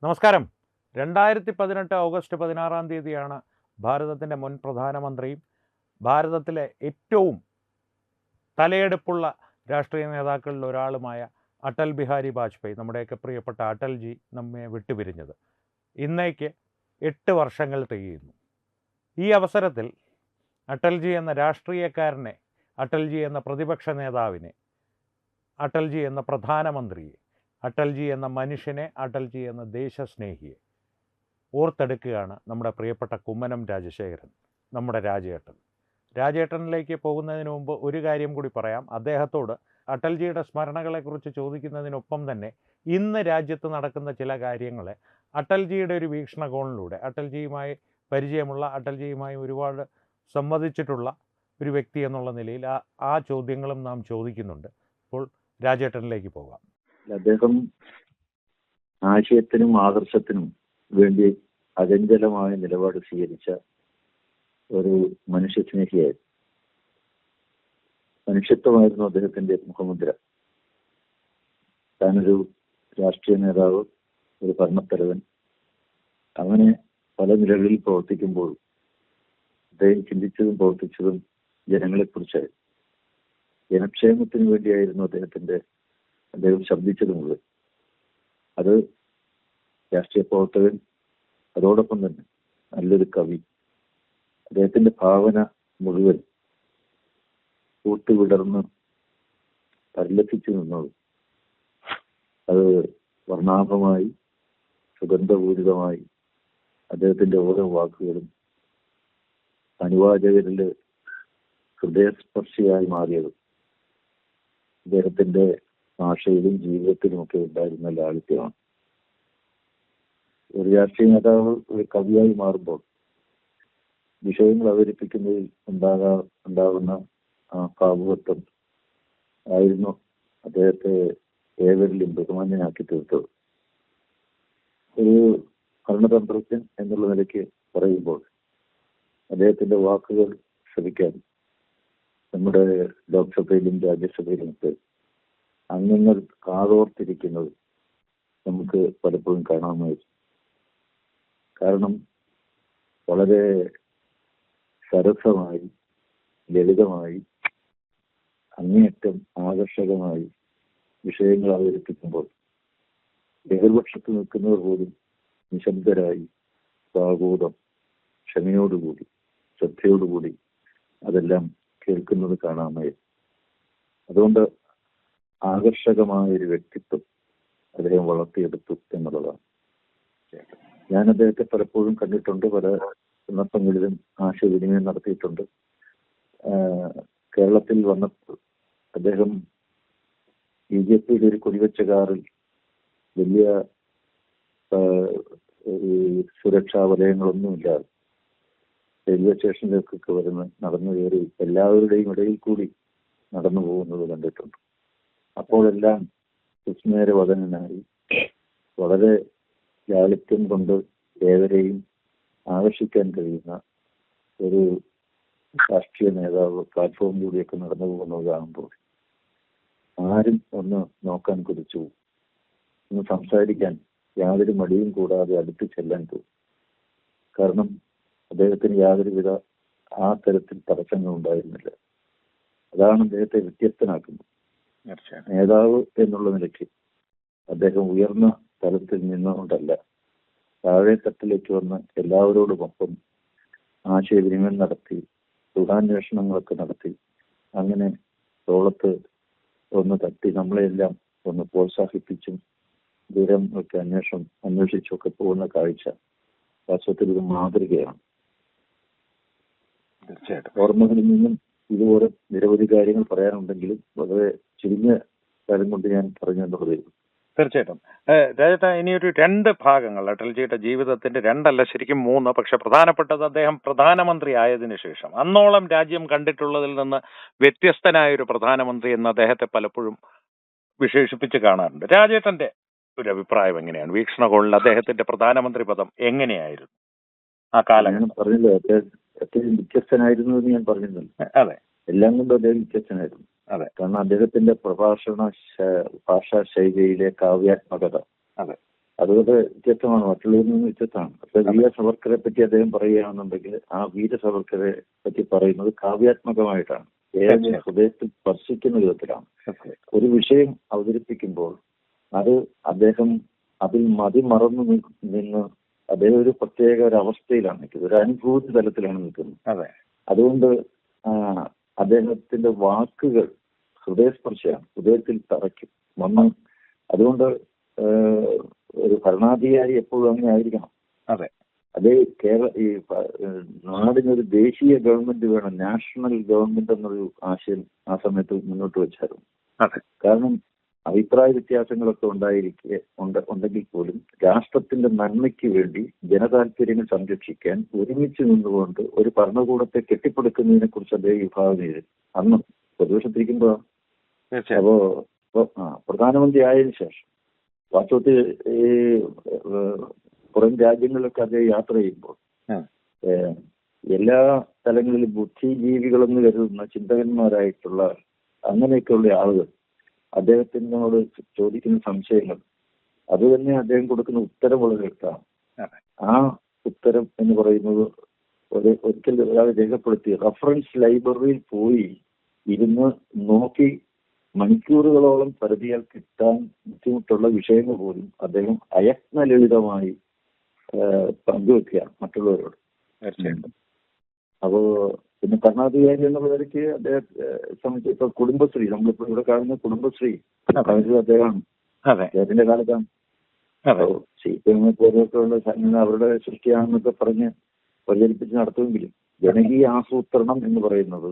നമസ്കാരം. 2018 ഓഗസ്റ്റ് 16 ഭാരതത്തിൻ്റെ മുൻ പ്രധാനമന്ത്രിയും ഭാരതത്തിലെ ഏറ്റവും തലയെടുപ്പുള്ള രാഷ്ട്രീയ നേതാക്കളിൽ ഒരാളുമായ അടൽ ബിഹാരി വാജ്പേയി, നമ്മുടെയൊക്കെ പ്രിയപ്പെട്ട അടൽജി, നമ്മെ വിട്ടുപിരിഞ്ഞത് ഇന്നേക്ക് 8 വർഷങ്ങൾ തികയുന്നു. ഈ അവസരത്തിൽ അടൽജി എന്ന രാഷ്ട്രീയക്കാരനെ, അടൽജി എന്ന പ്രതിപക്ഷ നേതാവിനെ, അടൽജി എന്ന പ്രധാനമന്ത്രിയെ, അടൽജി എന്ന മനുഷ്യനെ, അടൽജി എന്ന ദേശസ്നേഹിയെ ഓർത്തെടുക്കുകയാണ് നമ്മുടെ പ്രിയപ്പെട്ട കുമ്മനം രാജശേഖരൻ, നമ്മുടെ രാജേട്ടനിലേക്ക് പോകുന്നതിന് മുമ്പ് ഒരു കാര്യം കൂടി പറയാം. അദ്ദേഹത്തോട് അടൽജിയുടെ സ്മരണകളെക്കുറിച്ച് ചോദിക്കുന്നതിനൊപ്പം തന്നെ ഇന്ന് രാജ്യത്ത് നടക്കുന്ന ചില കാര്യങ്ങളെ അടൽജിയുടെ ഒരു വീക്ഷണകോണിലൂടെ, അടൽജിയുമായി പരിചയമുള്ള, അടൽജിയുമായി ഒരുപാട് സംവദിച്ചിട്ടുള്ള ഒരു വ്യക്തി എന്നുള്ള നിലയിൽ ആ ചോദ്യങ്ങളും നാം ചോദിക്കുന്നുണ്ട്. ഇപ്പോൾ രാജേട്ടനിലേക്ക് പോകാം. അദ്ദേഹം ആശയത്തിനും ആദർശത്തിനും വേണ്ടി അചഞ്ചലമായ നിലപാട് സ്വീകരിച്ച ഒരു മനുഷ്യസ്നേഹിയായിരുന്നു. മനുഷ്യത്വമായിരുന്നു അദ്ദേഹത്തിന്റെ മുഖമുദ്ര. താനൊരു രാഷ്ട്രീയ നേതാവ്, ഒരു ഭരണത്തലവൻ, അങ്ങനെ പല നിലകളിൽ പ്രവർത്തിക്കുമ്പോൾ അദ്ദേഹം ചിന്തിച്ചതും പ്രവർത്തിച്ചതും ജനങ്ങളെക്കുറിച്ചായിരുന്നു. ജനക്ഷേമത്തിന് വേണ്ടിയായിരുന്നു അദ്ദേഹം ശബ്ദിച്ചതുമുള്ളത്. അത് രാഷ്ട്രീയ പ്രവർത്തകൻ, അതോടൊപ്പം തന്നെ നല്ലൊരു കവി. അദ്ദേഹത്തിന്റെ ഭാവന മുഴുവൻ കൂട്ടുവിടർന്ന് പരിലസിച്ചു നിന്നത് അത് വർണ്ണാഭമായി, സുഗന്ധപൂരിതമായി അദ്ദേഹത്തിന്റെ ഓരോ വാക്കുകളും അനുവാചകരില് ഹൃദയസ്പർശിയായി മാറിയത് അദ്ദേഹത്തിന്റെ ഭാഷയിലും ജീവിതത്തിലുമൊക്കെ ഉണ്ടായിരുന്ന ലാളിത്യമാണ്. ഒരു രാഷ്ട്രീയ നേതാവ് ഒരു കവിയായി മാറുമ്പോൾ വിഷയങ്ങൾ അവതരിപ്പിക്കുന്നതിൽ ഉണ്ടാകുന്ന ആ കാവുകത്വം ആയിരുന്നു അദ്ദേഹത്തെ ഏവരിലും ബഹുമാന്യനാക്കി തീർത്തത്. ഒരു ഭരണതന്ത്രജ്ഞൻ എന്നുള്ള നിലയ്ക്ക് പറയുമ്പോൾ അദ്ദേഹത്തിന്റെ വാക്കുകൾ ശ്രമിക്കാൻ നമ്മുടെ ലോക്സഭയിലും രാജ്യസഭയിലും ഒക്കെ അംഗങ്ങൾ കാതോർത്തിരിക്കുന്നത് നമുക്ക് പലപ്പോഴും കാണാമായിരുന്നു. കാരണം വളരെ സരസമായി, ലളിതമായി, അങ്ങേയറ്റം ആകർഷകമായി വിഷയങ്ങൾ അവതരിപ്പിക്കുമ്പോൾ എതിർപക്ഷത്ത് നിൽക്കുന്നവർ പോലും നിശബ്ദരായി, സാഹൂതം, ക്ഷമയോടുകൂടി, ശ്രദ്ധയോടുകൂടി അതെല്ലാം കേൾക്കുന്നത് കാണാമായിരുന്നു. അതുകൊണ്ട് ആകർഷകമായൊരു വ്യക്തിത്വം അദ്ദേഹം വളർത്തിയെടുത്തു എന്നുള്ളതാണ്. ഞാൻ അദ്ദേഹത്തെ പലപ്പോഴും കണ്ടിട്ടുണ്ട്, പല സന്ദർഭങ്ങളിലും ആശയവിനിമയം നടത്തിയിട്ടുണ്ട്. കേരളത്തിൽ വന്നപ്പോൾ അദ്ദേഹം BJPയിൽ ഒരു കൊടിവെച്ച കാറിൽ വലിയ സുരക്ഷാ വലയങ്ങളൊന്നുമില്ലാതെ റെയിൽവേ സ്റ്റേഷനിലേക്കൊക്കെ നടന്നു കയറി എല്ലാവരുടെയും ഇടയിൽ കൂടി നടന്നു പോകുന്നത് കണ്ടിട്ടുണ്ട്. അപ്പോഴെല്ലാം സുസ്മേരവദനായി വളരെ ലാളിത്യം കൊണ്ട് ഏവരെയും ആകർഷിക്കാൻ കഴിയുന്ന ഒരു രാഷ്ട്രീയ നേതാവ് പ്ലാറ്റ്ഫോമിലൂടെയൊക്കെ നടന്നു പോകുന്നത് കാണുമ്പോൾ ആരും ഒന്ന് നോക്കാൻ കുറിച്ചു, ഒന്ന് സംസാരിക്കാൻ യാതൊരു മടിയും കൂടാതെ അടുത്ത് ചെല്ലാൻ തോന്നും. കാരണം അദ്ദേഹത്തിന് യാതൊരുവിധ ആ തരത്തിൽ തടസ്സങ്ങൾ ഉണ്ടായിരുന്നില്ല. അതാണ് അദ്ദേഹത്തെ വ്യത്യസ്തനാക്കുന്നത്. നേതാവ് എന്നുള്ള നിലയ്ക്ക് അദ്ദേഹം ഉയർന്ന തലത്തിൽ നിന്നുകൊണ്ടല്ല, താഴെ തട്ടിലേക്ക് വന്ന് എല്ലാവരോടുമൊപ്പം ആശയവിനിമയം നടത്തി, സുഖാന്വേഷണങ്ങളൊക്കെ നടത്തി, അങ്ങനെ തോളത്ത് ഒന്ന് തട്ടി നമ്മളെല്ലാം ഒന്ന് പ്രോത്സാഹിപ്പിച്ചും ദൂരം ഒക്കെ അന്വേഷിച്ചൊക്കെ പോകുന്ന കാഴ്ച വാസ്തവത്തിൽ ഇത് മാതൃകയാണ്. ഓർമ്മകളിൽ നിന്നും ഇതുപോലെ നിരവധി കാര്യങ്ങൾ പറയാനുണ്ടെങ്കിലും വളരെ ചുരുങ്ങിയ കാര്യം കൊണ്ട് ഞാൻ പറഞ്ഞു എന്നുള്ളതേ. തീർച്ചയായിട്ടും രാജേട്ട, ഇനിയൊരു 2 ഭാഗങ്ങൾ അടൽജിയുടെ ജീവിതത്തിന്റെ, 2 അല്ല ശരിക്കും 3, പക്ഷെ പ്രധാനപ്പെട്ടത് അദ്ദേഹം പ്രധാനമന്ത്രി ആയതിനു ശേഷം അന്നോളം രാജ്യം കണ്ടിട്ടുള്ളതിൽ നിന്ന് വ്യത്യസ്തനായൊരു പ്രധാനമന്ത്രി എന്ന് അദ്ദേഹത്തെ പലപ്പോഴും വിശേഷിപ്പിച്ച് കാണാറുണ്ട്. രാജേട്ടന്റെ ഒരു അഭിപ്രായം എങ്ങനെയാണ്? വീക്ഷണകോണിൽ അദ്ദേഹത്തിന്റെ പ്രധാനമന്ത്രി പദം എങ്ങനെയായിരുന്നു ആ കാലഘട്ടം? പറഞ്ഞില്ലേ, അദ്ദേഹം വ്യത്യസ്തനായിരുന്നു എന്ന് ഞാൻ പറഞ്ഞിരുന്നല്ലോ. അതെ, എല്ലാം കൊണ്ടും അദ്ദേഹം വ്യത്യസ്തനായിരുന്നു. അതെ, കാരണം അദ്ദേഹത്തിന്റെ ഭാഷാ ശൈലിയിലെ കാവ്യാത്മകത, അതെ, അതുകൊണ്ട് വ്യത്യസ്തമാണ്, മറ്റുള്ളവരിൽ നിന്ന് വ്യത്യസ്തമാണ്. അപ്പൊ വീര സവർക്കറെ പറ്റി അദ്ദേഹം പറയുകയാണെന്നുണ്ടെങ്കിൽ ആ വീര സവർക്കറെ പറ്റി പറയുന്നത് കാവ്യാത്മകമായിട്ടാണ്, ഏത് ഹൃദയത്തിൽ സ്പർശിക്കുന്ന വിധത്തിലാണ്. ഒരു വിഷയം അവതരിപ്പിക്കുമ്പോൾ അത് അദ്ദേഹം അതിൽ മതിമറന്നു നിന്ന് അദ്ദേഹം ഒരു പ്രത്യേക ഒരു അവസ്ഥയിലാണ് നിൽക്കുന്നത്, ഒരു അനുഭൂതി തലത്തിലാണ് നിൽക്കുന്നത്. അതുകൊണ്ട് അദ്ദേഹത്തിന്റെ വാക്കുകൾ ഹൃദയസ്പർശയാണ്, ഹൃദയത്തിൽ തറയ്ക്കും വന്ന്. അതുകൊണ്ട് ഒരു ഭരണാധികാരി എപ്പോഴും അങ്ങനെ ആയിരിക്കണം. അതേ ഈ നാടിനൊരു ദേശീയ ഗവൺമെന്റ് വേണം, നാഷണൽ ഗവൺമെന്റ് എന്നൊരു ആശയം ആ സമയത്ത് മുന്നോട്ട് വെച്ചായിരുന്നു. കാരണം അഭിപ്രായ വ്യത്യാസങ്ങളൊക്കെ ഉണ്ടെങ്കിൽ പോലും രാഷ്ട്രത്തിന്റെ നന്മയ്ക്ക് വേണ്ടി ജനതാല്പര്യങ്ങൾ സംരക്ഷിക്കാൻ ഒരുമിച്ച് നിന്നുകൊണ്ട് ഒരു ഭരണകൂടത്തെ കെട്ടിപ്പടുക്കുന്നതിനെ കുറിച്ച് അദ്ദേഹം വിഭാവന ചെയ്തു അന്ന് പ്രതിപക്ഷത്തിരിക്കുമ്പോ. അപ്പോ പ്രധാനമന്ത്രി ആയതിനു ശേഷം വാസ്തവത്തിൽ ഈ പുറം രാജ്യങ്ങളിലൊക്കെ അദ്ദേഹം യാത്ര ചെയ്യുമ്പോൾ എല്ലാ തലങ്ങളിലും ബുദ്ധിജീവികളെന്ന് കരുതുന്ന ചിന്തകന്മാരായിട്ടുള്ള അങ്ങനെയൊക്കെയുള്ള ആളുകൾ അദ്ദേഹത്തിനോട് ചോദിക്കുന്ന സംശയങ്ങൾ അത് തന്നെ അദ്ദേഹം കൊടുക്കുന്ന ഉത്തരം വളരെ വ്യക്തമാണ്. ആ ഉത്തരം എന്ന് പറയുന്നത് ഒരിക്കൽ ഒരാൾ രേഖപ്പെടുത്തി റഫറൻസ് ലൈബ്രറിയിൽ പോയി ഇരുന്ന് നോക്കി മണിക്കൂറുകളോളം പരിധിയാൽ കിട്ടാൻ ബുദ്ധിമുട്ടുള്ള വിഷയങ്ങൾ പോലും അദ്ദേഹം അയത്നലളിതമായി പങ്കുവെക്കുകയാണ് മറ്റുള്ളവരോട്. അപ്പോ പിന്നെ ഭരണാധികാരി എന്നുള്ള നിലയ്ക്ക് അദ്ദേഹത്തെ സംബന്ധിച്ച് ഇപ്പൊ കുടുംബശ്രീ, നമ്മളിപ്പോ ഇവിടെ കാണുന്ന കുടുംബശ്രീ അദ്ദേഹമാണ്, അദ്ദേഹത്തിന്റെ കാലത്താണ്. CPM പോലെയൊക്കെ ഉള്ള സംഘടന അവരുടെ സൃഷ്ടിയാണെന്നൊക്കെ പറഞ്ഞ് പ്രചരിപ്പിച്ച് നടത്തുമെങ്കിലും ജനകീയ ആസൂത്രണം എന്ന് പറയുന്നത്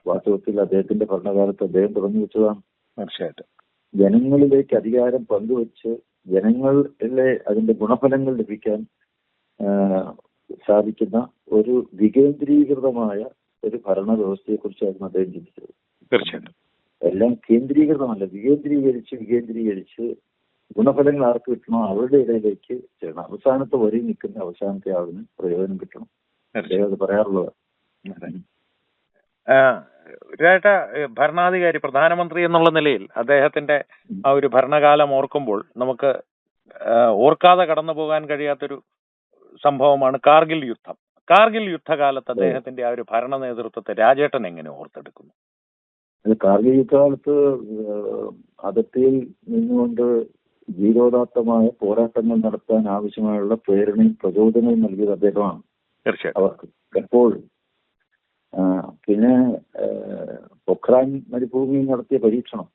വാസ്തവത്തിൽ അദ്ദേഹത്തിന്റെ ഭരണകാലത്ത് അദ്ദേഹം തുടങ്ങി വെച്ചതാണ്. തീർച്ചയായിട്ടും ജനങ്ങളിലേക്ക് അധികാരം പങ്കുവെച്ച് ജനങ്ങളിലെ അതിന്റെ ഗുണഫലങ്ങൾ ലഭിക്കാൻ സാധിക്കുന്ന ഒരു വികേന്ദ്രീകൃതമായ ഒരു ഭരണ വ്യവസ്ഥയെ കുറിച്ചായിരുന്നു അദ്ദേഹം ചിന്തിച്ചത്. തീർച്ചയായിട്ടും എല്ലാം കേന്ദ്രീകൃതമല്ല, വികേന്ദ്രീകരിച്ച് ഗുണഫലങ്ങൾ ആർക്ക് കിട്ടണോ അവരുടെ ഇടയിലേക്ക് ചെയ്യണം. അവസാനത്തെ വരി നിൽക്കുന്ന അവസാനത്തെ ആളിന് പ്രയോജനം കിട്ടണം. അദ്ദേഹം അത് പറയാറുള്ളതാണ്. ഭരണാധികാരി പ്രധാനമന്ത്രി എന്നുള്ള നിലയിൽ അദ്ദേഹത്തിന്റെ ആ ഒരു ഭരണകാലം ഓർക്കുമ്പോൾ നമുക്ക് ഓർക്കാതെ കടന്നു പോകാൻ കഴിയാത്തൊരു സംഭവമാണ് കാർഗിൽ യുദ്ധം. കാർഗിൽ യുദ്ധകാലത്ത് അദ്ദേഹത്തിന്റെ ആ ഒരു ഭരണ നേതൃത്വത്തെ രാജേട്ടൻ എങ്ങനെ ഓർത്തെടുക്കുന്നു? കാർഗിൽ യുദ്ധകാലത്ത് അതിർത്തിയിൽ നിന്നുകൊണ്ട് ധീരോദാത്തമായ പോരാട്ടങ്ങൾ നടത്താൻ ആവശ്യമായുള്ള പ്രേരണയും പ്രചോദനവും നൽകിയത് അദ്ദേഹമാണ്. തീർച്ചയായിട്ടും അവർക്ക് എപ്പോഴും. പിന്നെ പൊഖ്രാൻ മരുഭൂമി നടത്തിയ പരീക്ഷണം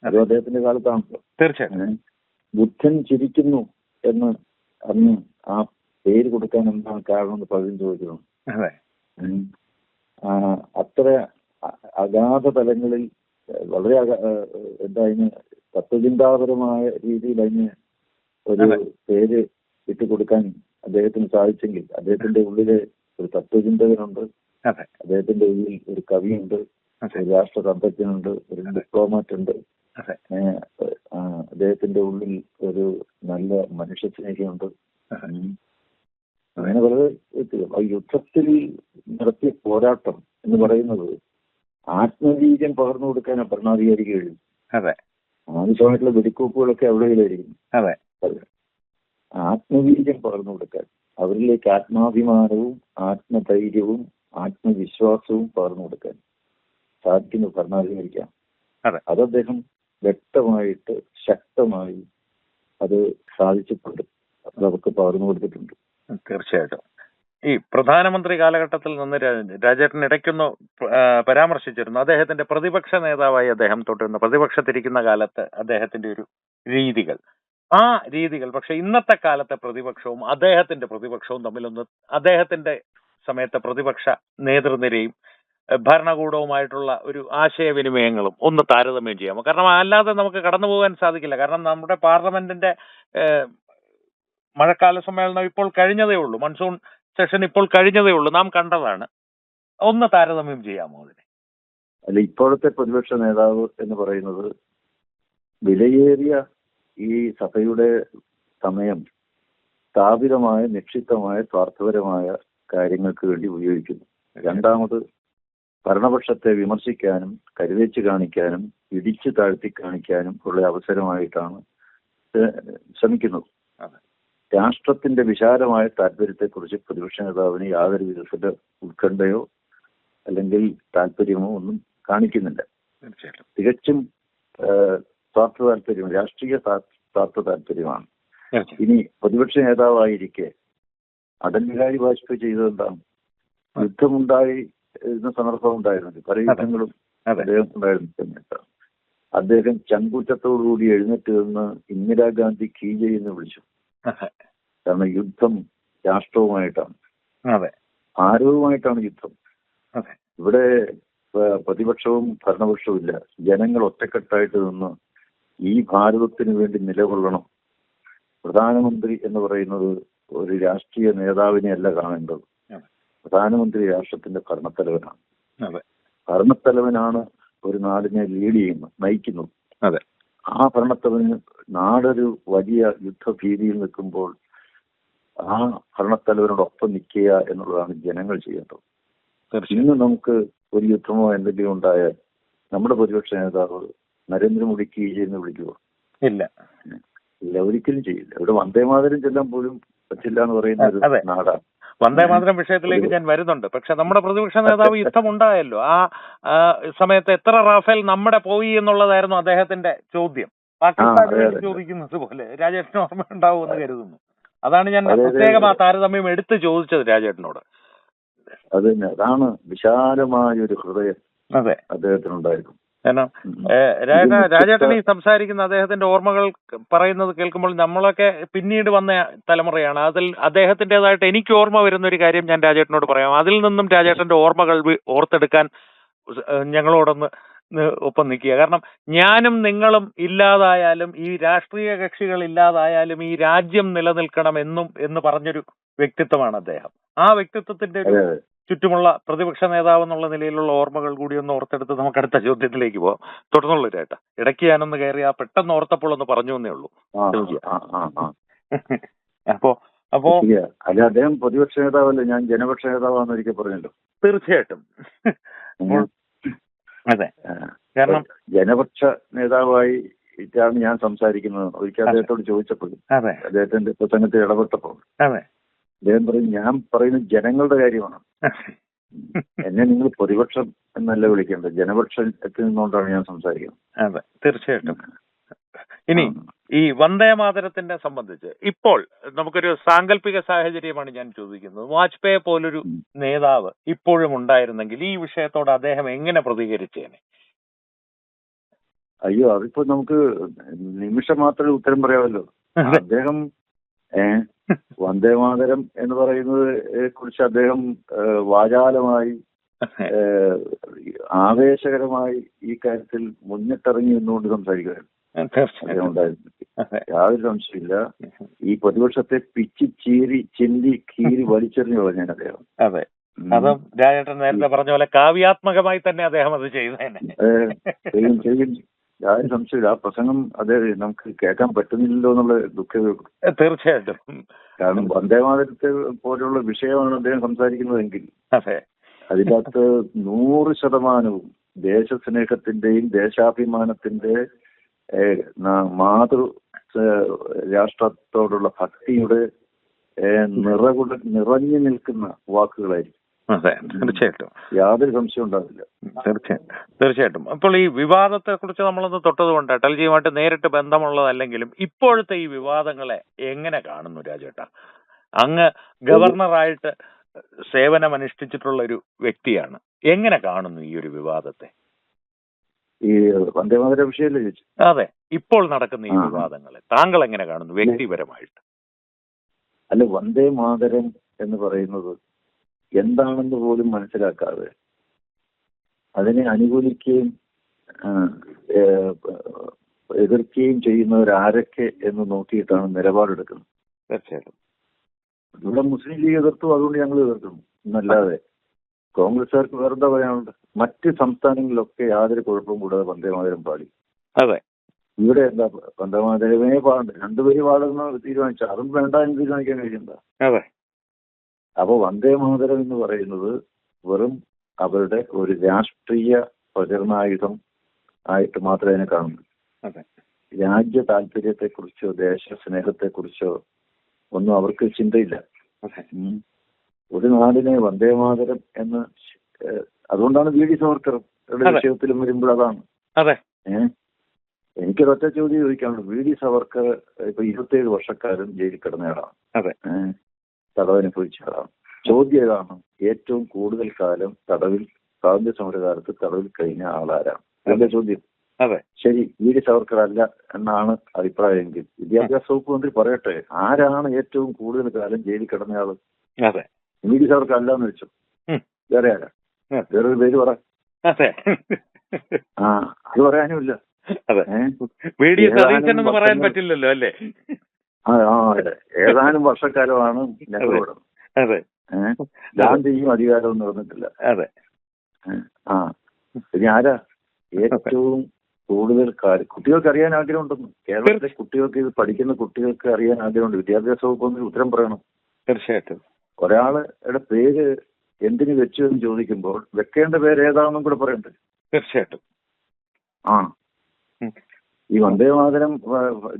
അതും അദ്ദേഹത്തിന്റെ കാലത്താണല്ലോ. തീർച്ചയായിട്ടും ബുദ്ധൻ ചിരിക്കുന്നു എന്ന് അന്ന് ആ പേര് കൊടുക്കാൻ എന്താണ് കാരണം എന്ന് പലരും ചോദിക്കുന്നു. അത്ര അഗാധ തലങ്ങളിൽ വളരെ അതിന് തത്വചിന്താപരമായ രീതിയിൽ അതിന് ഒരു പേര് ഇട്ടുകൊടുക്കാൻ അദ്ദേഹത്തിന് സാധിച്ചെങ്കിൽ, അദ്ദേഹത്തിന്റെ ഉള്ളില് ഒരു തത്വചിന്തകനുണ്ട്, അദ്ദേഹത്തിന്റെ ഉള്ളിൽ ഒരു കവിയുണ്ട്, ഒരു രാഷ്ട്രതന്ത്രജ്ഞനുണ്ട്, ഒരു ഡിപ്ലോമാറ്റ് ഉണ്ട്, അദ്ദേഹത്തിന്റെ ഉള്ളിൽ ഒരു നല്ല മനുഷ്യ സ്നേഹിയുണ്ട്. അങ്ങനെ വളരെ യുദ്ധത്തിൽ നടത്തിയ പോരാട്ടം എന്ന് പറയുന്നത് ആത്മവീര്യം പകർന്നു കൊടുക്കാനാണ് ഭരണാധികാരിക്ക് കഴിയും. ആവശ്യമായിട്ടുള്ള വെടിക്കോപ്പുകളൊക്കെ എവിടെയായിരിക്കും. ആത്മവീര്യം പകർന്നു കൊടുക്കാൻ, അവരിലേക്ക് ആത്മാഭിമാനവും ആത്മധൈര്യവും ആത്മവിശ്വാസവും പകർന്നു കൊടുക്കാൻ സാധിക്കുന്ന ഭരണാധികാരിക്കാണ്. അത് അദ്ദേഹം വ്യക്തമായിട്ട് ശക്തമായി അത് സാധിച്ചിട്ടുണ്ട്, അത് അവർക്ക് പകർന്നു കൊടുത്തിട്ടുണ്ട്. തീർച്ചയായിട്ടും ഈ പ്രധാനമന്ത്രി കാലഘട്ടത്തിൽ നിന്ന് രാജേട്ടൻ ഇടയ്ക്കൊന്ന് പരാമർശിച്ചിരുന്നു അദ്ദേഹത്തിന്റെ പ്രതിപക്ഷ നേതാവായി അദ്ദേഹം തുടരുന്ന പ്രതിപക്ഷത്തിരിക്കുന്ന കാലത്ത് അദ്ദേഹത്തിന്റെ ഒരു രീതികൾ, ആ രീതികൾ പക്ഷെ ഇന്നത്തെ കാലത്തെ പ്രതിപക്ഷവും അദ്ദേഹത്തിന്റെ പ്രതിപക്ഷവും തമ്മിലൊന്ന്, അദ്ദേഹത്തിന്റെ സമയത്തെ പ്രതിപക്ഷ നേതൃനിരയും ഭരണകൂടവുമായിട്ടുള്ള ഒരു ആശയവിനിമയങ്ങളും ഒന്ന് താരതമ്യം ചെയ്യാമോ? കാരണം അല്ലാതെ നമുക്ക് കടന്നു പോകാൻ സാധിക്കില്ല. കാരണം നമ്മുടെ പാർലമെന്റിന്റെ മഴക്കാല സമ്മേളനം ഇപ്പോൾ കഴിഞ്ഞതേ ഉള്ളൂ, മൺസൂൺ സെഷൻ ഇപ്പോൾ കഴിഞ്ഞതേ ഉള്ളൂ, നാം കണ്ടതാണ്. ഒന്ന് താരതമ്യം ചെയ്യാമോ അതിനെ? അല്ല, ഇപ്പോഴത്തെ പ്രതിപക്ഷ നേതാവ് എന്ന് പറയുന്നത് വിലയേറിയ ഈ സഭയുടെ സമയം സ്ഥാപിതമായ നിക്ഷിപ്തമായ സ്വാർത്ഥപരമായ കാര്യങ്ങൾക്ക് വേണ്ടി ഉപയോഗിക്കുന്നു. രണ്ടാമത് ഭരണപക്ഷത്തെ വിമർശിക്കാനും കരുതേച്ച് കാണിക്കാനും ഇടിച്ചു താഴ്ത്തി കാണിക്കാനും ഉള്ള അവസരമായിട്ടാണ് ശ്രമിക്കുന്നത്. അതെ. രാഷ്ട്രത്തിന്റെ വിശാലമായ താല്പര്യത്തെക്കുറിച്ച് പ്രതിപക്ഷ നേതാവിന് യാതൊരു വിധത്തിലുള്ള ഉത്കണ്ഠയോ അല്ലെങ്കിൽ താല്പര്യമോ ഒന്നും കാണിക്കുന്നില്ല. തീർച്ചയായിട്ടും. തികച്ചും സ്വാർത്ഥ താല്പര്യം, രാഷ്ട്രീയ സ്വാർത്ഥ താല്പര്യമാണ്. തീർച്ചയായിട്ടും. ഇനി പ്രതിപക്ഷ നേതാവായിരിക്കെ അടൽ ബിഹാരി വാജ്പേയി ചെയ്തതെന്താണ്? യുദ്ധമുണ്ടായി എന്ന സന്ദർഭം ഉണ്ടായിരുന്നു. പല യുദ്ധങ്ങളും അദ്ദേഹം ഉണ്ടായിരുന്ന സമയത്ത് അദ്ദേഹം ചങ്കൂറ്റത്തോടുകൂടി എഴുന്നേറ്റ് നിന്ന് ഇന്ദിരാഗാന്ധി കീജെ എന്ന് വിളിച്ചു. കാരണം യുദ്ധം രാഷ്ട്രവുമായിട്ടാണ്, ഭാരതവുമായിട്ടാണ് യുദ്ധം. ഇവിടെ പ്രതിപക്ഷവും ഭരണപക്ഷവും ഇല്ല. ജനങ്ങൾ ഒറ്റക്കെട്ടായിട്ട് നിന്ന് ഈ ഭാരതത്തിന് വേണ്ടി നിലകൊള്ളണം. പ്രധാനമന്ത്രി എന്ന് പറയുന്നത് ഒരു രാഷ്ട്രീയ നേതാവിനെ അല്ല കാണേണ്ടത്. പ്രധാനമന്ത്രി രാഷ്ട്രത്തിന്റെ ഭരണത്തലവനാണ്. ഭരണത്തലവനാണ് ഒരു നാടിനെ ലീഡ് ചെയ്യുന്നത്, നയിക്കുന്നത്. ആ ഭരണത്തലവന് നാടൊരു വലിയ യുദ്ധഭീതിയിൽ നിൽക്കുമ്പോൾ ആ ഭരണത്തലവനോടൊപ്പം നിൽക്കുക എന്നുള്ളതാണ് ജനങ്ങൾ ചെയ്യേണ്ടത്. ഇന്ന് നമുക്ക് ഒരു യുദ്ധമോ എന്തെങ്കിലും ഉണ്ടായാൽ നമ്മുടെ പ്രതിപക്ഷ നേതാവ് നരേന്ദ്രമോദി കീഴ് എന്ന് വിളിക്കുമോ? ഇല്ല, ഒരിക്കലും ചെയ്യില്ല. ഇവിടെ വന്ദേമാതരം ചെല്ലാൻ പോലും പറ്റില്ല എന്ന് പറയുന്ന ഒരു നാടാണ്. വന്ദേമാതരം വിഷയത്തിലേക്ക് ഞാൻ വരുന്നുണ്ട്. പക്ഷെ നമ്മുടെ പ്രതിപക്ഷ നേതാവ് യുദ്ധമുണ്ടായല്ലോ, ആ സമയത്ത് എത്ര റാഫേൽ നമ്മുടെ പോയി എന്നുള്ളതായിരുന്നു അദ്ദേഹത്തിന്റെ ചോദ്യം. പാകിസ്ഥാൻ ചോദിക്കുന്നത് പോലെ രാജേഷിന് ഓർമ്മ ഉണ്ടാവുമെന്ന് കരുതുന്നു. അതാണ് ഞാൻ പ്രത്യേകം ആ താരതമ്യം എടുത്ത് ചോദിച്ചത് രാജേട്ടനോട്. അതാണ് വിശാലമായൊരു ഹൃദയം അദ്ദേഹത്തിനുണ്ടായിരുന്നു. കാരണം രാജേട്ടൻ ഈ സംസാരിക്കുന്ന അദ്ദേഹത്തിന്റെ ഓർമ്മകൾ പറയുന്നത് കേൾക്കുമ്പോൾ നമ്മളൊക്കെ പിന്നീട് വന്ന തലമുറയാണ്. അതിൽ അദ്ദേഹത്തിൻ്റെതായിട്ട് എനിക്ക് ഓർമ്മ വരുന്ന ഒരു കാര്യം ഞാൻ രാജേട്ടനോട് പറയാം. അതിൽ നിന്നും രാജേട്ടന്റെ ഓർമ്മകൾ ഓർത്തെടുക്കാൻ ഞങ്ങളോടൊന്ന് ഒപ്പം നിൽക്കുക. കാരണം ഞാനും നിങ്ങളും ഇല്ലാതായാലും ഈ രാഷ്ട്രീയ കക്ഷികൾ ഇല്ലാതായാലും ഈ രാജ്യം നിലനിൽക്കണം എന്ന് പറഞ്ഞൊരു വ്യക്തിത്വമാണ് അദ്ദേഹം. ആ വ്യക്തിത്വത്തിന്റെ ഒരു ചുറ്റുമുള്ള പ്രതിപക്ഷ നേതാവ് എന്നുള്ള നിലയിലുള്ള ഓർമ്മകൾ കൂടി ഒന്ന് ഓർത്തെടുത്ത് നമുക്ക് അടുത്ത ചോദ്യത്തിലേക്ക് പോവാം. തുടർന്നുള്ള ചേട്ടാ, ഇടയ്ക്ക് ഞാനൊന്ന് കയറി ആ പെട്ടെന്ന് ഓർത്തപ്പോൾ ഒന്ന് പറഞ്ഞു എന്നേ ഉള്ളൂ. അപ്പോ അല്ല, അദ്ദേഹം പ്രതിപക്ഷ നേതാവല്ലേ, ഞാൻ ജനപക്ഷ നേതാവാന്ന് ഒരിക്കൽ പറഞ്ഞല്ലോ. തീർച്ചയായിട്ടും. അതെ, കാരണം ജനപക്ഷ നേതാവായി ാണ് ഞാൻ സംസാരിക്കുന്നത്. ഒരിക്കൽ അദ്ദേഹത്തോട് ചോദിച്ചപ്പോൾ, അദ്ദേഹത്തിന്റെ പ്രസംഗത്തിൽ ഇടപെട്ടപ്പോൾ അദ്ദേഹം പറയും, ഞാൻ പറയുന്നത് ജനങ്ങളുടെ കാര്യമാണ്. എന്നെ നിങ്ങൾ പ്രതിപക്ഷം എന്നല്ല വിളിക്കേണ്ടത്, ജനപക്ഷത്തിൽ നിന്നുകൊണ്ടാണ് ഞാൻ സംസാരിക്കുന്നത്. അതെ, തീർച്ചയായിട്ടും. ഇനി ഈ വന്ദേമാതരത്തിന്റെ സംബന്ധിച്ച് ഇപ്പോൾ നമുക്കൊരു സാങ്കല്പിക സാഹചര്യമാണ് ഞാൻ ചോദിക്കുന്നത്. വാജ്പേയി പോലൊരു നേതാവ് ഇപ്പോഴും ഉണ്ടായിരുന്നെങ്കിൽ ഈ വിഷയത്തോട് അദ്ദേഹം എങ്ങനെ പ്രതികരിച്ചേനെ? അയ്യോ, അതിപ്പോ നമുക്ക് നിമിഷം മാത്രമേ ഉത്തരം പറയാമല്ലോ. അദ്ദേഹം വന്ദേമാതരം എന്ന് പറയുന്നത് കുറിച്ച് അദ്ദേഹം വാചാലമായി ആവേശകരമായി ഈ കാര്യത്തിൽ മുന്നിട്ടിറങ്ങി എന്നുകൊണ്ട് സംസാരിക്കുകയായിരുന്നു. യാതൊരു സംശയമില്ല. ഈ പ്രതിപക്ഷത്തെ പിച്ചി ചീറി ചിന്തി കീറി വലിച്ചെറിഞ്ഞു കളഞ്ഞാൽ അദ്ദേഹം. അതെ, അതും രാജേട്ടൻ നേരത്തെ പറഞ്ഞ പോലെ കാവ്യാത്മകമായി തന്നെ അദ്ദേഹം അത് ചെയ്തേനെ. ചെയ്യും, യാതൊരു സംശയമില്ല. ആ പ്രസംഗം അതെ നമുക്ക് കേൾക്കാൻ പറ്റുന്നില്ലല്ലോ എന്നുള്ള ദുഃഖമേ. തീർച്ചയായിട്ടും. കാരണം വന്ദേമാതരത്തെ പോലുള്ള വിഷയമാണ് അദ്ദേഹം സംസാരിക്കുന്നതെങ്കിൽ അതിനകത്ത് 100% ദേശസ്നേഹത്തിന്റെയും ദേശാഭിമാനത്തിന്റെ മാതൃ രാഷ്ട്രത്തോടുള്ള ഭക്തിയുടെ നിറഞ്ഞു നിൽക്കുന്ന വാക്കുകളായിരിക്കും. അതെ, തീർച്ചയായിട്ടും. യാതൊരു സംശയം ഉണ്ടാവില്ല. തീർച്ചയായിട്ടും. അപ്പോൾ ഈ വിവാദത്തെ കുറിച്ച് നമ്മളൊന്ന് തൊട്ടതുകൊണ്ട് അടൽജിയുമായിട്ട് നേരിട്ട് ബന്ധമുള്ളതല്ലെങ്കിലും ഇപ്പോഴത്തെ ഈ വിവാദങ്ങളെ എങ്ങനെ കാണുന്നു രാജേട്ടാ? അങ്ങ് ഗവർണറായിട്ട് സേവനമനുഷ്ഠിച്ചിട്ടുള്ള ഒരു വ്യക്തിയാണ്. എങ്ങനെ കാണുന്നു ഈ ഒരു വിവാദത്തെ? ഈ വന്ദേമാതര വിഷയമല്ലേ ചോദിച്ചു? അതെ, ഇപ്പോൾ നടക്കുന്ന ഈ വിവാദങ്ങളെ താങ്കൾ എങ്ങനെ കാണുന്നു വ്യക്തിപരമായിട്ട്? അല്ല, വന്ദേമാതരം എന്ന് പറയുന്നത് എന്താണെന്ന് പോലും മനസ്സിലാക്കാതെ അതിനെ അനുകൂലിക്കുകയും എതിർക്കുകയും ചെയ്യുന്നവരാരൊക്കെ എന്ന് നോക്കിയിട്ടാണ് നിലപാടെടുക്കുന്നത്. തീർച്ചയായിട്ടും. ഇവിടെ മുസ്ലിം ലീഗ് എതിർത്തു, അതുകൊണ്ട് ഞങ്ങൾ എതിർക്കുന്നു എന്നല്ലാതെ കോൺഗ്രസ്സുകാർക്ക് വേറെന്താ പറയാനുണ്ട്? മറ്റ് സംസ്ഥാനങ്ങളിലൊക്കെ യാതൊരു കുഴപ്പവും കൂടാതെ വന്ദേമാതരം പാടി. അതെ, ഇവിടെ എന്താ വന്ദേമാതരമേ പാടണ്ട, രണ്ടുപേര് പാടുന്ന തീരുമാനിച്ചു, അതും വേണ്ട എന്ന് തീരുമാനിക്കാൻ കഴിയണ്ട. അതെ. അപ്പൊ വന്ദേമാതരം എന്ന് പറയുന്നത് വെറും അവരുടെ ഒരു രാഷ്ട്രീയ പ്രചരണായുധം ആയിട്ട് മാത്രമേ അതിനെ കാണുന്നു. രാജ്യ താല്പര്യത്തെക്കുറിച്ചോ ദേശസ്നേഹത്തെക്കുറിച്ചോ ഒന്നും അവർക്ക് ചിന്തയില്ല. ഒരു നാടിനെ വന്ദേമാതരം എന്ന് അതുകൊണ്ടാണ് വി ഡി സവർക്കറുടെ വിഷയത്തിലും വരുമ്പോൾ അതാണ്. എനിക്കൊരൊറ്റ ചോദ്യം ചോദിക്കാനുള്ളൂ. വി ഡി സവർക്കർ ഇപ്പൊ 27 വർഷക്കാലം ജയിലിൽ കിടന്നയാളാണ്, തടവനുഭവിച്ച ആളാണ്. ചോദ്യം ഏതാണ്? ഏറ്റവും കൂടുതൽ കാലം തടവിൽ, സ്വാതന്ത്ര്യ സമരകാലത്ത് തടവിൽ കഴിഞ്ഞ ആളാരാണ്? അതിന്റെ ചോദ്യം. ശരി, വി ഡി സവർക്കർ അല്ല എന്നാണ് അഭിപ്രായമെങ്കിൽ വിദ്യാഭ്യാസ വകുപ്പ് മന്ത്രി പറയട്ടെ, ആരാണ് ഏറ്റവും കൂടുതൽ കാലം ജയിലിൽ കിടന്നയാള്? വി ഡി സവർക്കർ അല്ല എന്ന് വെച്ചു, വേറെ ആരാ? വേറൊരു പേര് പറ. അത് പറയാനുമില്ല. പറയാൻ പറ്റില്ലല്ലോ അല്ലേ? ഏതാനും വർഷക്കാലമാണ് നെഹ്റുവിടെ. ഗാന്ധിയും അധികാരമൊന്നും നടന്നിട്ടില്ല. ഇനി ആരാ ഏറ്റവും കൂടുതൽ കാലം? കുട്ടികൾക്ക് അറിയാൻ ആഗ്രഹമുണ്ടെന്ന്. കേരളത്തിലെ കുട്ടികൾക്ക്, ഇത് പഠിക്കുന്ന കുട്ടികൾക്ക് അറിയാൻ ആഗ്രഹമുണ്ട്. വിദ്യാഭ്യാസ വകുപ്പ് ഒന്നും ഉത്തരം പറയണം. തീർച്ചയായിട്ടും. ഒരാളുടെ പേര് എന്തിനു വെച്ചു എന്ന് ചോദിക്കുമ്പോൾ വെക്കേണ്ട പേര് ഏതാണെന്നും കൂടെ പറയണ്ടേ? തീർച്ചയായിട്ടും. ഈ വന്ദേമാതരം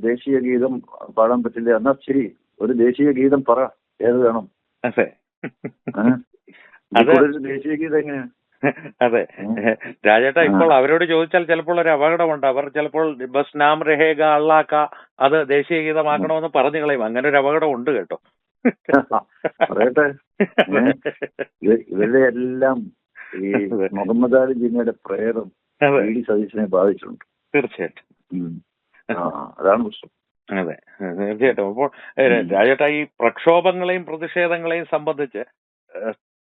ദേശീയ ഗീതം പാടാൻ പറ്റില്ല എന്നാ ശരി, ഒരു ദേശീയ ഗീതം പറ, ഏത് വേണം? ദേശീയ ഗീതം എങ്ങനെയാ? അതെ രാജേട്ടാ, ഇപ്പോൾ അവരോട് ചോദിച്ചാൽ ചിലപ്പോൾ ഒരു അപകടമുണ്ട്. അവർ ചിലപ്പോൾ ബസ് നാം രഹേഗ അള്ളാക്ക അത് ദേശീയ ഗീതമാക്കണമെന്ന് പറഞ്ഞു കളയും. അങ്ങനെ ഒരു അപകടം ഉണ്ട് കേട്ടോ. പറയട്ടെ, ഇവരുടെ എല്ലാം ഈ മുഹമ്മദ് അലി ജിന്നയുടെ പ്രേരം വി ഡി സതീശനെ ബാധിച്ചിട്ടുണ്ട്. തീർച്ചയായിട്ടും. അതാണ് പ്രശ്നം. അതെ, തീർച്ചയായിട്ടും. അപ്പോൾ രാജേട്ടാ, ഈ പ്രക്ഷോഭങ്ങളെയും പ്രതിഷേധങ്ങളെയും സംബന്ധിച്ച്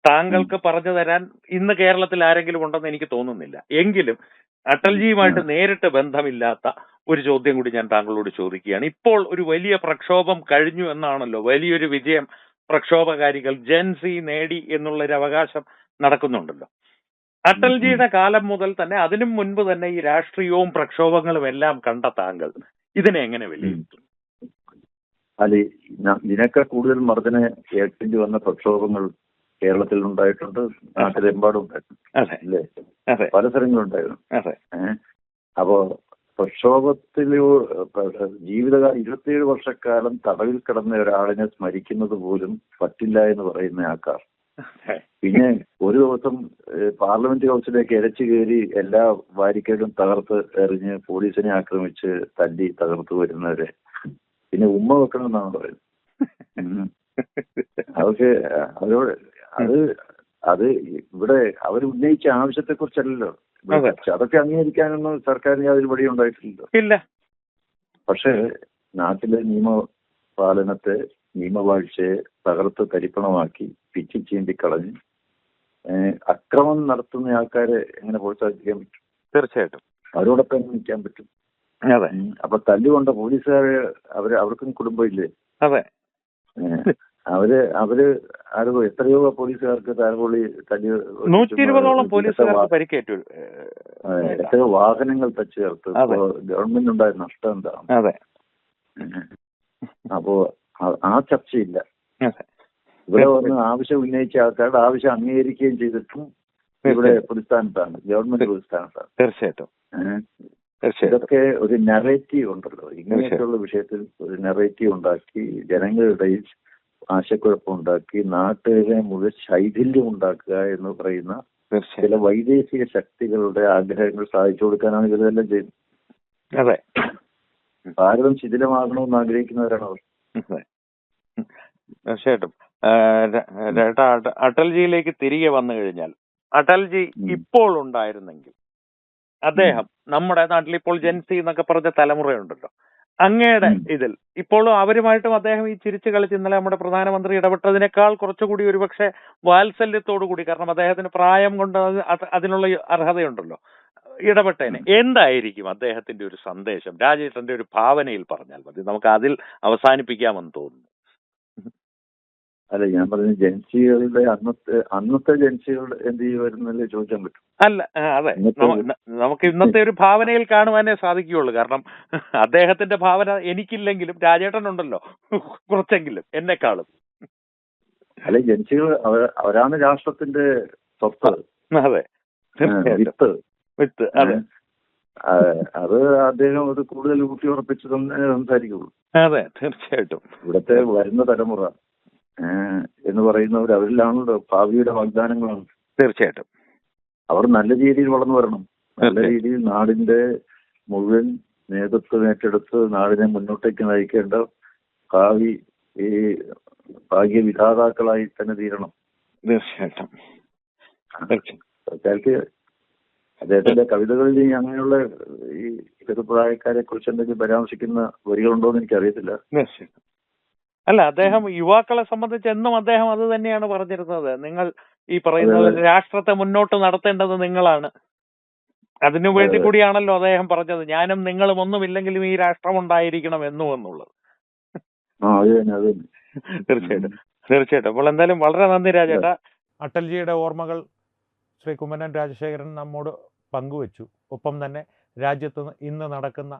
താങ്കൾക്ക് പറഞ്ഞു തരാൻ ഇന്ന് കേരളത്തിൽ ആരെങ്കിലും ഉണ്ടെന്ന് എനിക്ക് തോന്നുന്നില്ല. എങ്കിലും അടൽജിയുമായിട്ട് നേരിട്ട് ബന്ധമില്ലാത്ത ഒരു ചോദ്യം കൂടി ഞാൻ താങ്കളോട് ചോദിക്കുകയാണ്. ഇപ്പോൾ ഒരു വലിയ പ്രക്ഷോഭം കഴിഞ്ഞു എന്നാണല്ലോ, വലിയൊരു വിജയം പ്രക്ഷോഭകാരികൾ ജെൻസി നേടി എന്നുള്ളൊരു അവകാശം നടക്കുന്നുണ്ടല്ലോ. അടൽജിയുടെ കാലം മുതൽ തന്നെ, അതിനും മുൻപ് തന്നെ ഈ രാഷ്ട്രീയവും പ്രക്ഷോഭങ്ങളും എല്ലാം കണ്ട താങ്കൾ ഇതിനെ എങ്ങനെ വിലയിരുത്തും? അല്ലെ, ഇതിനൊക്കെ കൂടുതൽ മർദ്ദന ഏൽക്കേണ്ടി വന്ന പ്രക്ഷോഭങ്ങൾ കേരളത്തിൽ ഉണ്ടായിട്ടുണ്ട്, നാട്ടിലെമ്പാടും ഉണ്ടായിട്ടുണ്ട്, അല്ലേ? പല സ്ഥലങ്ങളുണ്ടായിരുന്നു. അപ്പോ പ്രക്ഷോഭത്തിലോ ജീവിതകാലം 27 വർഷക്കാലം തടവിൽ കിടന്ന ഒരാളിനെ സ്മരിക്കുന്നത് പോലും പറ്റില്ല എന്ന് പറയുന്ന ആൾക്കാർ പിന്നെ ഒരു ദിവസം പാർലമെന്റ് ഹൗസിലേക്ക് ഇരച്ചു കയറി എല്ലാ ബാരിക്കേഡും തകർത്ത് എറിഞ്ഞ് പോലീസിനെ ആക്രമിച്ച് തല്ലി തകർത്ത് വരുന്നവരെ പിന്നെ ഉമ്മ വെക്കണമെന്നാണ് പറയുന്നത്. അവർക്ക് അവരോട് അത് ഇവിടെ അവർ ഉന്നയിച്ച ആവശ്യത്തെ കുറിച്ചല്ലല്ലോ. അതൊക്കെ അംഗീകരിക്കാനൊന്നും സർക്കാരിന് യാതൊരു പടി ഉണ്ടായിട്ടില്ലല്ലോ. പക്ഷേ നാട്ടിലെ നിയമപാലനത്തെ, നിയമവാഴ്ചയെ തകർത്ത് തരിപ്പണമാക്കി പിച്ചി ചീന്തിക്കളഞ്ഞ് അക്രമം നടത്തുന്ന ആൾക്കാരെ എങ്ങനെ പ്രോത്സാഹിപ്പിക്കാൻ പറ്റും? തീർച്ചയായിട്ടും അവരോടൊപ്പം എങ്ങനെ നിൽക്കാൻ പറ്റും? അപ്പൊ തല്ലുകൊണ്ട പോലീസുകാരെ അവർക്കും കുടുംബമില്ലേ? അവര് എത്രയോ പോലീസുകാർക്ക് താരപൊളി തല്ലി, 120ഓളം പോലീസുകാർക്ക് പരിക്കേറ്റു, എത്രയോ വാഹനങ്ങൾ തച്ചു ചേർത്ത്. ഗവൺമെന്റ് ഉണ്ടായ നഷ്ടം എന്താണ്? അപ്പോ ആ ചർച്ചയില്ല. ഇവിടെ വന്ന് ആവശ്യം ഉന്നയിച്ച ആൾക്കാരുടെ ആവശ്യം അംഗീകരിക്കുകയും ചെയ്തിട്ടും ഇവിടെ പ്രതിസ്ഥാനത്താണ്, ഗവൺമെന്റ് പ്രതിസ്ഥാനത്താണ്. തീർച്ചയായിട്ടും. ഇതൊക്കെ ഒരു നെറേറ്റീവ് ഉണ്ടല്ലോ, ഇങ്ങനെയൊക്കെയുള്ള വിഷയത്തിൽ ഒരു നെറേറ്റീവ് ഉണ്ടാക്കി ജനങ്ങളുടെ ആശയക്കുഴപ്പമുണ്ടാക്കി നാട്ടുകാരെ മുഴുവൻ ശൈഥില്യം ഉണ്ടാക്കുക എന്ന് പറയുന്ന ചില വൈദേശിക ശക്തികളുടെ ആഗ്രഹങ്ങൾ സാധിച്ചു കൊടുക്കാനാണ് ഇവരെല്ലാം ചെയ്യുന്നത്. ഭാരതം ശിഥിലമാകണമെന്ന് ആഗ്രഹിക്കുന്നവരാണ് അവർ. തീർച്ചയായിട്ടും. അടൽജിയിലേക്ക് തിരികെ വന്നു കഴിഞ്ഞാൽ, അടൽജി ഇപ്പോൾ ഉണ്ടായിരുന്നെങ്കിൽ അദ്ദേഹം, നമ്മുടെ നാട്ടിൽ ഇപ്പോൾ ജെൻസി എന്നൊക്കെ പറഞ്ഞ തലമുറയുണ്ടല്ലോ, അങ്ങയുടെ ഇതിൽ ഇപ്പോഴും അവരുമായിട്ടും അദ്ദേഹം ഈ ചിരിച്ചു കളിച്ച് ഇന്നലെ നമ്മുടെ പ്രധാനമന്ത്രി ഇടപെട്ടതിനേക്കാൾ കുറച്ചുകൂടി ഒരുപക്ഷെ വാത്സല്യത്തോടു കൂടി, കാരണം അദ്ദേഹത്തിന് പ്രായം കൊണ്ട് അതിനുള്ള അർഹതയുണ്ടല്ലോ, ഇടപെട്ടേനെ. എന്തായിരിക്കും അദ്ദേഹത്തിന്റെ ഒരു സന്ദേശം? രാജേട്ടന്റെ ഒരു ഭാവനയിൽ പറഞ്ഞാൽ മതി, നമുക്ക് അതിൽ അവസാനിപ്പിക്കാമെന്ന് തോന്നുന്നു. അല്ല, ഞാൻ പറഞ്ഞ ജെൻസികളുടെ അന്നത്തെ ജെൻസികൾ എന്ത് ചെയ്യുമായിരുന്നല്ലേ ചോദിക്കാൻ പറ്റും. അല്ല, അതെ, നമുക്ക് ഇന്നത്തെ ഒരു ഭാവനയിൽ കാണുവാനേ സാധിക്കുകയുള്ളൂ. കാരണം അദ്ദേഹത്തിന്റെ ഭാവന എനിക്കില്ലെങ്കിലും രാജേട്ടനുണ്ടല്ലോ കുറച്ചെങ്കിലും എന്നെക്കാളും. അല്ലെ, ജെൻസികൾ അവരാണ് രാഷ്ട്രത്തിന്റെ സ്വത്ത്. അതെ, വിത്ത്. അതെ. അത് അദ്ദേഹം അത് കൂടുതൽ ഊട്ടിയുറപ്പിച്ച് തന്നെ സംസാരിക്കുള്ളൂ. അതെ, തീർച്ചയായിട്ടും. ഇവിടുത്തെ വരുന്ന തലമുറ എന്ന് പറയുന്നവർ അവരിലാണല്ലോ ഭാവിയുടെ വാഗ്ദാനങ്ങളാണ്. തീർച്ചയായിട്ടും. അവർ നല്ല രീതിയിൽ വളർന്നു വരണം. നല്ല രീതിയിൽ നാടിന്റെ മുഴുവൻ നേതൃത്വം ഏറ്റെടുത്ത് നാടിനെ മുന്നോട്ടേക്ക് നയിക്കേണ്ട ഭാവി ഈ ഭാഗ്യവിധാതാക്കളായി തന്നെ തീരണം. തീർച്ചയായിട്ടും. അദ്ദേഹത്തിന്റെ കവിതകളിൽ അങ്ങനെയുള്ള ഈ ചെറുപ്രായക്കാരെ കുറിച്ച് എന്തെങ്കിലും പരാമർശിക്കുന്ന വരികളുണ്ടോ എന്ന് എനിക്കറിയത്തില്ല. അല്ല, അദ്ദേഹം യുവാക്കളെ സംബന്ധിച്ച് എന്നും അദ്ദേഹം അത് തന്നെയാണ് പറഞ്ഞിരുന്നത്. നിങ്ങൾ ഈ പറയുന്നത് രാഷ്ട്രത്തെ മുന്നോട്ട് നടത്തേണ്ടത് നിങ്ങളാണ്. അതിനു വേണ്ടി കൂടിയാണല്ലോ അദ്ദേഹം പറഞ്ഞത്, ഞാനും നിങ്ങളും ഒന്നുമില്ലെങ്കിലും ഈ രാഷ്ട്രം ഉണ്ടായിരിക്കണം എന്നുള്ളത്. തീർച്ചയായിട്ടും. തീർച്ചയായിട്ടും. അപ്പോൾ എന്തായാലും വളരെ നന്ദി രാജേട്ടാ. അടൽജിയുടെ ഓർമ്മകൾ ശ്രീ കുമ്മനം രാജശേഖരൻ നമ്മോട് പങ്കുവച്ചു. ഒപ്പം തന്നെ രാജ്യത്ത് ഇന്ന് നടക്കുന്ന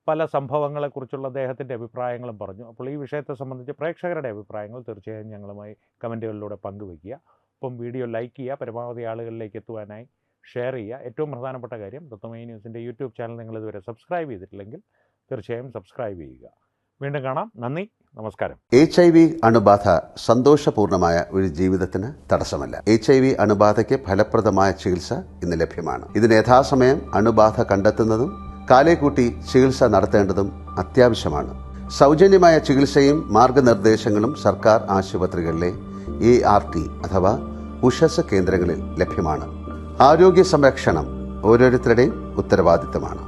പല സംഭവങ്ങളെക്കുറിച്ചുള്ള അദ്ദേഹത്തിൻ്റെ അഭിപ്രായങ്ങളും പറഞ്ഞു. അപ്പോൾ ഈ വിഷയത്തെ സംബന്ധിച്ച് പ്രേക്ഷകരുടെ അഭിപ്രായങ്ങൾ തീർച്ചയായും ഞങ്ങളുമായി കമൻറ്റുകളിലൂടെ പങ്കുവയ്ക്കുക. ഒപ്പം വീഡിയോ ലൈക്ക് ചെയ്യുക, പരമാവധി ആളുകളിലേക്ക് എത്തുവാനായി ഷെയർ ചെയ്യുക. ഏറ്റവും പ്രധാനപ്പെട്ട കാര്യം, തത്വമയി ന്യൂസിൻ്റെ യൂട്യൂബ് ചാനൽ നിങ്ങൾ ഇതുവരെ സബ്സ്ക്രൈബ് ചെയ്തിട്ടില്ലെങ്കിൽ തീർച്ചയായും സബ്സ്ക്രൈബ് ചെയ്യുക. വീണ്ടും കാണാം. നന്ദി, നമസ്കാരം. HIV അണുബാധ സന്തോഷപൂർണമായ ഒരു ജീവിതത്തിന് തടസ്സമല്ല. HIV അണുബാധയ്ക്ക് ഫലപ്രദമായ ചികിത്സ ഇന്ന് ലഭ്യമാണ്. ഇതിന് യഥാസമയം അണുബാധ കണ്ടെത്തുന്നതും കാലേക്കൂട്ടി ചികിത്സ നടത്തേണ്ടതും അത്യാവശ്യമാണ്. സൗജന്യമായ ചികിത്സയും മാർഗനിർദ്ദേശങ്ങളും സർക്കാർ ആശുപത്രികളിലെ ART അഥവാ ഉഷസ് കേന്ദ്രങ്ങളിൽ ലഭ്യമാണ്. ആരോഗ്യ സംരക്ഷണം ഓരോരുത്തരുടെയും ഉത്തരവാദിത്തമാണ്.